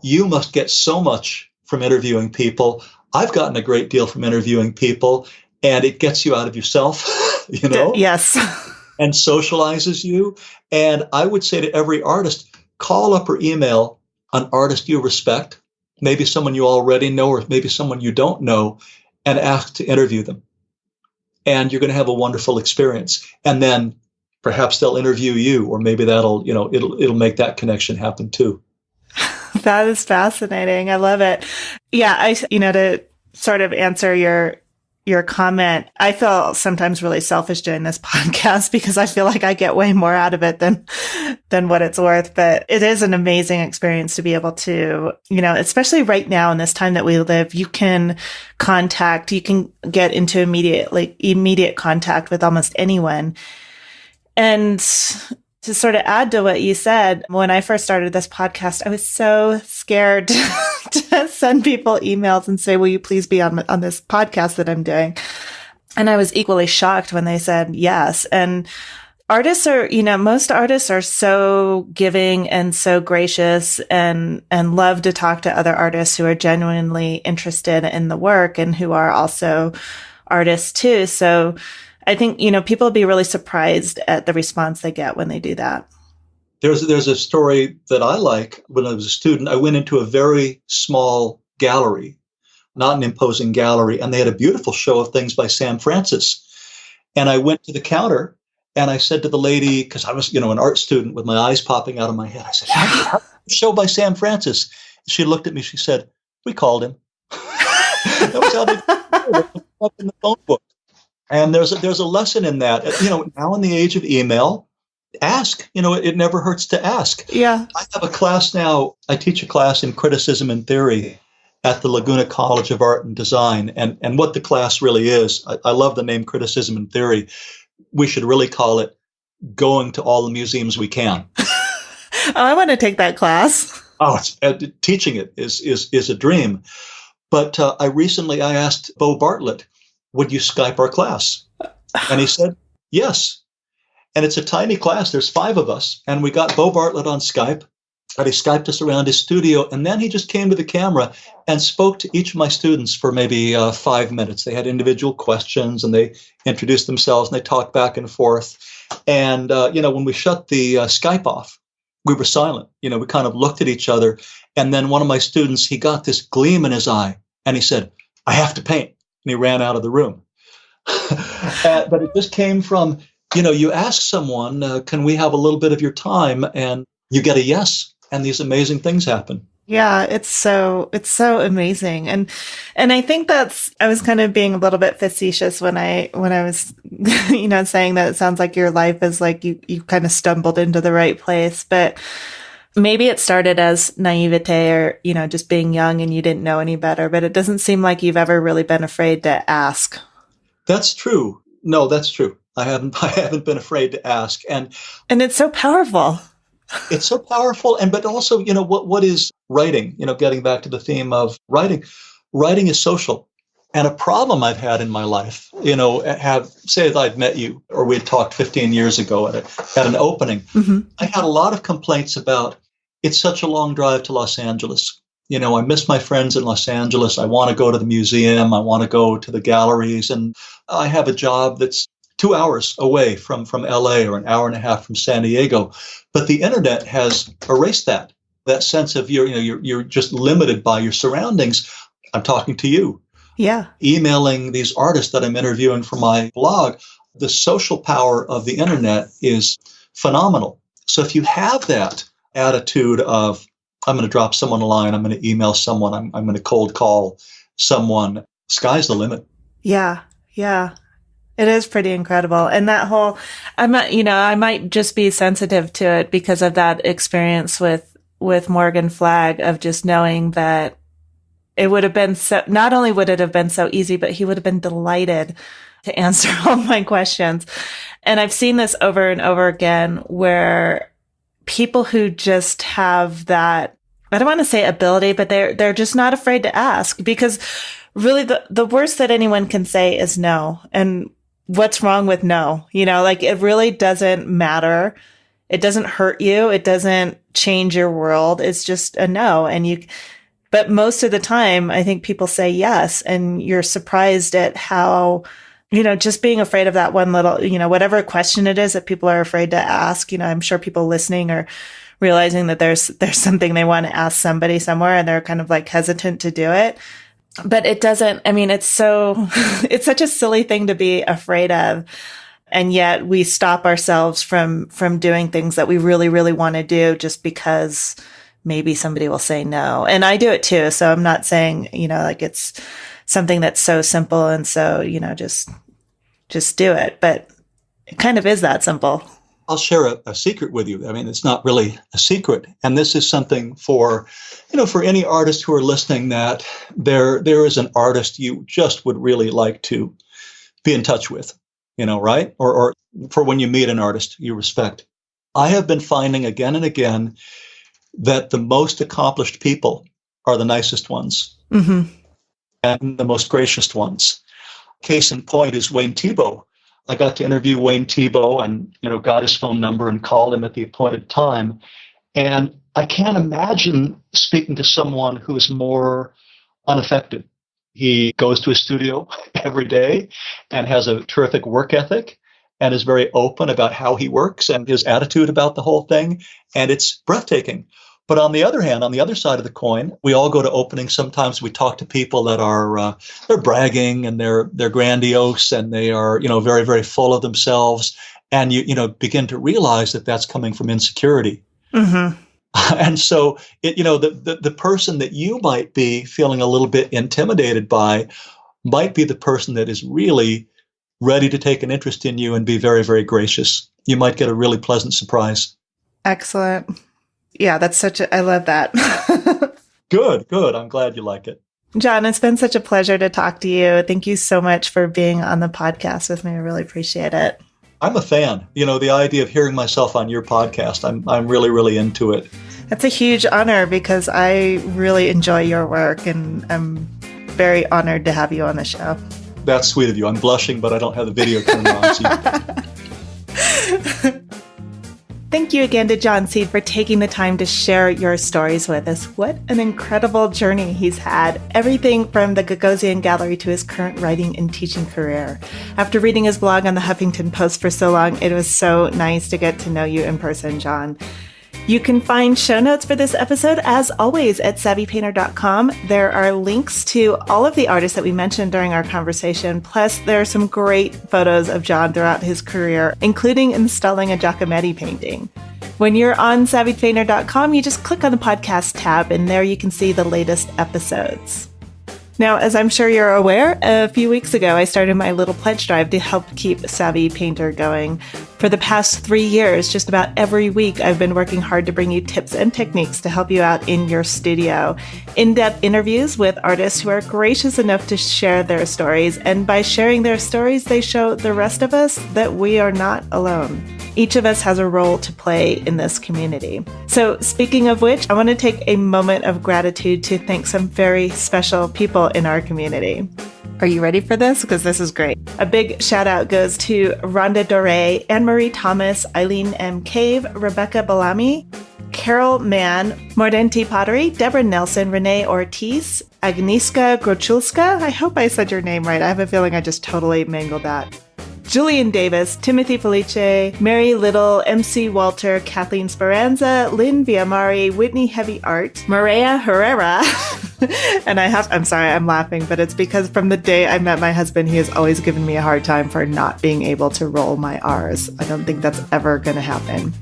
You must get so much from interviewing people. I've gotten a great deal from interviewing people, and it gets you out of yourself, Yes. and socializes you. And I would say to every artist, call up or email an artist you respect, maybe someone you already know, or maybe someone you don't know, and ask to interview them. And you're going to have a wonderful experience. And then perhaps they'll interview you, or maybe that'll, it'll make that connection happen too. That is fascinating. I love it. Yeah. To sort of answer your comment, I feel sometimes really selfish doing this podcast because I feel like I get way more out of it than what it's worth. But it is an amazing experience to be able to, especially right now in this time that we live, you can get into immediate contact with almost anyone. And to sort of add to what you said, when I first started this podcast, I was so scared to send people emails and say, will you please be on this podcast that I'm doing? And I was equally shocked when they said yes. And artists are, most artists are so giving and so gracious and love to talk to other artists who are genuinely interested in the work and who are also artists too. So I think, people will be really surprised at the response they get when they do that. There's a story that I like. When I was a student, I went into a very small gallery, not an imposing gallery, and they had a beautiful show of things by Sam Francis. And I went to the counter and I said to the lady, because I was, an art student with my eyes popping out of my head, I said, how show by Sam Francis? She looked at me, she said, we called him. That was how they up in the phone book. And there's a lesson in that. Now in the age of email, ask. It never hurts to ask. Yeah. I have a class now. I teach a class in criticism and theory at the Laguna College of Art and Design. And what the class really is, I love the name criticism and theory. We should really call it going to all the museums we can. Oh, I want to take that class. Oh, teaching it is a dream. But I asked Bo Bartlett, would you Skype our class? And he said, yes. And it's a tiny class. There's 5 of us. And we got Bo Bartlett on Skype. And he Skyped us around his studio. And then he just came to the camera and spoke to each of my students for maybe 5 minutes. They had individual questions and they introduced themselves and they talked back and forth. And, when we shut the Skype off, we were silent. We kind of looked at each other. And then one of my students, he got this gleam in his eye and he said, I have to paint. And he ran out of the room. But it just came from, you ask someone, can we have a little bit of your time? And you get a yes. And these amazing things happen. Yeah, it's so amazing. And I think I was kind of being a little bit facetious when I was, saying that it sounds like your life is like you kind of stumbled into the right place, but maybe it started as naivete or, just being young and you didn't know any better, but it doesn't seem like you've ever really been afraid to ask. That's true. No, that's true. I haven't been afraid to ask. And it's so powerful. It's so powerful. But also, what is writing? Getting back to the theme of writing. Writing is social. And a problem I've had in my life, say that I'd met you or we had talked 15 years ago at an opening. Mm-hmm. I had a lot of complaints about it's such a long drive to Los Angeles. I miss my friends in Los Angeles. I want to go to the museum. I want to go to the galleries. And I have a job that's 2 hours away from LA or an hour and a half from San Diego. But the internet has erased that sense of you're just limited by your surroundings. I'm talking to you. Yeah. Emailing these artists that I'm interviewing for my blog. The social power of the internet is phenomenal. So if you have that attitude of, I'm going to drop someone a line, I'm going to email someone, I'm going to cold call someone, sky's the limit. Yeah. Yeah. It is pretty incredible. And that whole, I might just be sensitive to it because of that experience with Morgan Flagg of just knowing that it would have been not only would it have been so easy, but he would have been delighted to answer all my questions. And I've seen this over and over again where people who just have that, I don't want to say ability, but they're just not afraid to ask, because really the worst that anyone can say is no. And what's wrong with no? It really doesn't matter. It doesn't hurt you. It doesn't change your world. It's just a no. But most of the time, I think people say yes. And you're surprised at how, just being afraid of that one little, whatever question it is that people are afraid to ask. I'm sure people listening are realizing that there's something they want to ask somebody somewhere and they're kind of like hesitant to do it. But it doesn't, it's such a silly thing to be afraid of. And yet we stop ourselves from doing things that we really, really want to do just because maybe somebody will say no. And I do it too. So I'm not saying, it's something that's so simple. And so, just do it. But it kind of is that simple. I'll share a secret with you. It's not really a secret. And this is something for any artists who are listening, that there is an artist you just would really like to be in touch with, right? Or for when you meet an artist you respect. I have been finding again and again that the most accomplished people are the nicest ones. Mm-hmm. And the most gracious ones. Case in point is Wayne Thiebaud. I got to interview Wayne Thiebaud and, got his phone number and called him at the appointed time. And I can't imagine speaking to someone who is more unaffected. He goes to his studio every day and has a terrific work ethic and is very open about how he works and his attitude about the whole thing. And it's breathtaking. But on the other hand, on the other side of the coin, we all go to openings. Sometimes we talk to people that are they're bragging and they're grandiose and they are very, very full of themselves, and you begin to realize that that's coming from insecurity. Mm-hmm. And so the person that you might be feeling a little bit intimidated by might be the person that is really ready to take an interest in you and be very, very gracious you might get a really pleasant surprise. Excellent. Yeah, I love that. Good. I'm glad you like it. John, it's been such a pleasure to talk to you. Thank you so much for being on the podcast with me. I really appreciate it. I'm a fan. The idea of hearing myself on your podcast, I'm really, really into it. That's a huge honor because I really enjoy your work, and I'm very honored to have you on the show. That's sweet of you. I'm blushing, but I don't have the video turned on. So Thank you again to John Seed for taking the time to share your stories with us. What an incredible journey he's had. Everything from the Gagosian Gallery to his current writing and teaching career. After reading his blog on the Huffington Post for so long, it was so nice to get to know you in person, John. You can find show notes for this episode, as always, at savvypainter.com. There are links to all of the artists that we mentioned during our conversation. Plus, there are some great photos of John throughout his career, including installing a Giacometti painting. When you're on savvypainter.com, you just click on the podcast tab, and there you can see the latest episodes. Now, as I'm sure you're aware, a few weeks ago, I started my little pledge drive to help keep Savvy Painter going. For the past 3 years, just about every week, I've been working hard to bring you tips and techniques to help you out in your studio. In-depth interviews with artists who are gracious enough to share their stories, and by sharing their stories, they show the rest of us that we are not alone. Each of us has a role to play in this community. So speaking of which, I want to take a moment of gratitude to thank some very special people in our community. Are you ready for this? Because this is great. A big shout out goes to Rhonda Doré, Anne-Marie Thomas, Eileen M. Cave, Rebecca Bellamy, Carol Mann, Mordenti Pottery, Deborah Nelson, Renee Ortiz, Agnieszka Grochulska. I hope I said your name right. I have a feeling I just totally mangled that. Julian Davis, Timothy Felice, Mary Little, MC Walter, Kathleen Speranza, Lynn Villamari, Whitney Heavy Art, Maria Herrera, and I'm sorry, I'm laughing, but it's because from the day I met my husband, he has always given me a hard time for not being able to roll my R's. I don't think that's ever going to happen.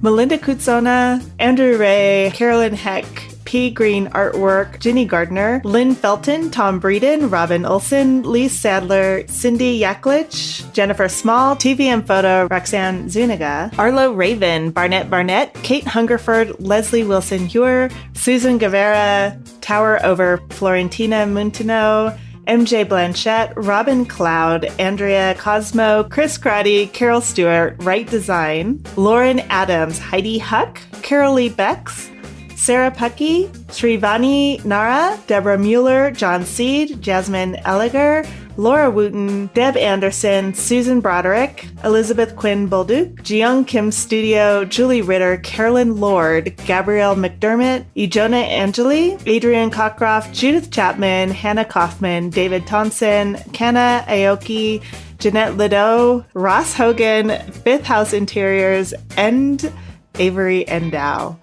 Melinda Kutzona, Andrew Ray, Carolyn Heck, P. Green Artwork, Ginny Gardner, Lynn Felton, Tom Breeden, Robin Olson, Lee Sadler, Cindy Yaklich, Jennifer Small, TVM Photo, Roxanne Zuniga, Arlo Raven, Barnett, Kate Hungerford, Leslie Wilson-Hewer, Susan Guevara, Tower Over, Florentina Muntino, MJ Blanchette, Robin Cloud, Andrea Cosmo, Chris Crotty, Carol Stewart, Right Design, Lauren Adams, Heidi Huck, Carol Lee Becks, Sarah Puckey, Srivani Nara, Deborah Mueller, John Seed, Jasmine Elliger, Laura Wooten, Deb Anderson, Susan Broderick, Elizabeth Quinn Bolduc, Jiyoung Kim Studio, Julie Ritter, Carolyn Lord, Gabrielle McDermott, Ijona Angeli, Adrian Cockcroft, Judith Chapman, Hannah Kaufman, David Thompson, Kenna Aoki, Jeanette Lideau, Ross Hogan, Fifth House Interiors, and Avery Endow.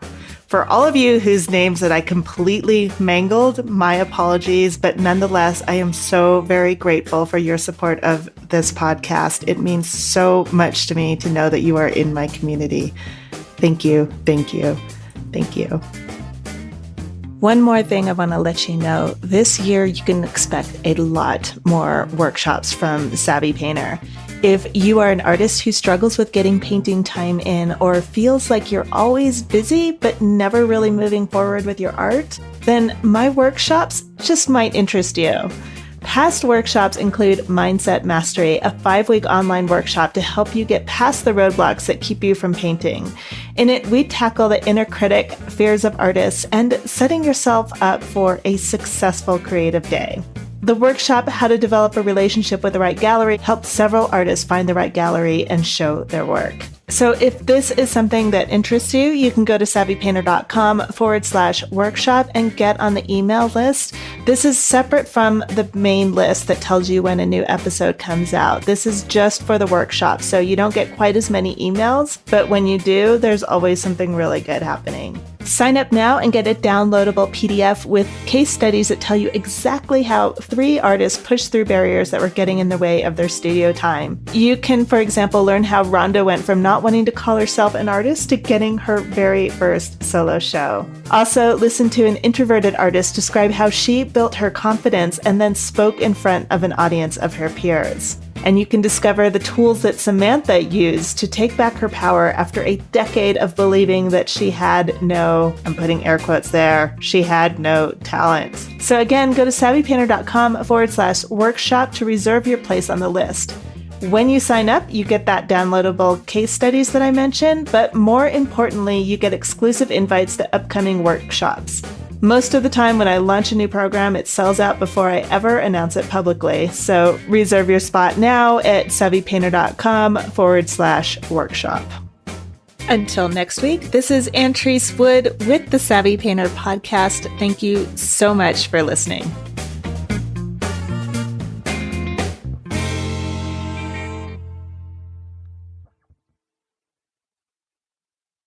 For all of you whose names that I completely mangled, my apologies, but nonetheless, I am so very grateful for your support of this podcast. It means so much to me to know that you are in my community. Thank you, thank you, thank you. One more thing I want to let you know. This year, you can expect a lot more workshops from Savvy Painter. If you are an artist who struggles with getting painting time in or feels like you're always busy but never really moving forward with your art, then my workshops just might interest you. Past workshops include Mindset Mastery, a 5-week online workshop to help you get past the roadblocks that keep you from painting. In it, we tackle the inner critic, fears of artists, and setting yourself up for a successful creative day. The workshop, How to Develop a Relationship with the Right Gallery, helps several artists find the right gallery and show their work. So if this is something that interests you, you can go to savvypainter.com/workshop and get on the email list. This is separate from the main list that tells you when a new episode comes out. This is just for the workshop, so you don't get quite as many emails, but when you do, there's always something really good happening. Sign up now and get a downloadable PDF with case studies that tell you exactly how 3 artists pushed through barriers that were getting in the way of their studio time. You can, for example, learn how Rhonda went from not wanting to call herself an artist to getting her very first solo show. Also, listen to an introverted artist describe how she built her confidence and then spoke in front of an audience of her peers. And you can discover the tools that Samantha used to take back her power after a decade of believing that she had no, I'm putting air quotes there, she had no talent. So again, go to savvypainter.com/workshop to reserve your place on the list. When you sign up, you get that downloadable case studies that I mentioned, but more importantly, you get exclusive invites to upcoming workshops. Most of the time when I launch a new program, it sells out before I ever announce it publicly. So reserve your spot now at savvypainter.com/workshop. Until next week, this is Antrese Wood with the Savvy Painter Podcast. Thank you so much for listening.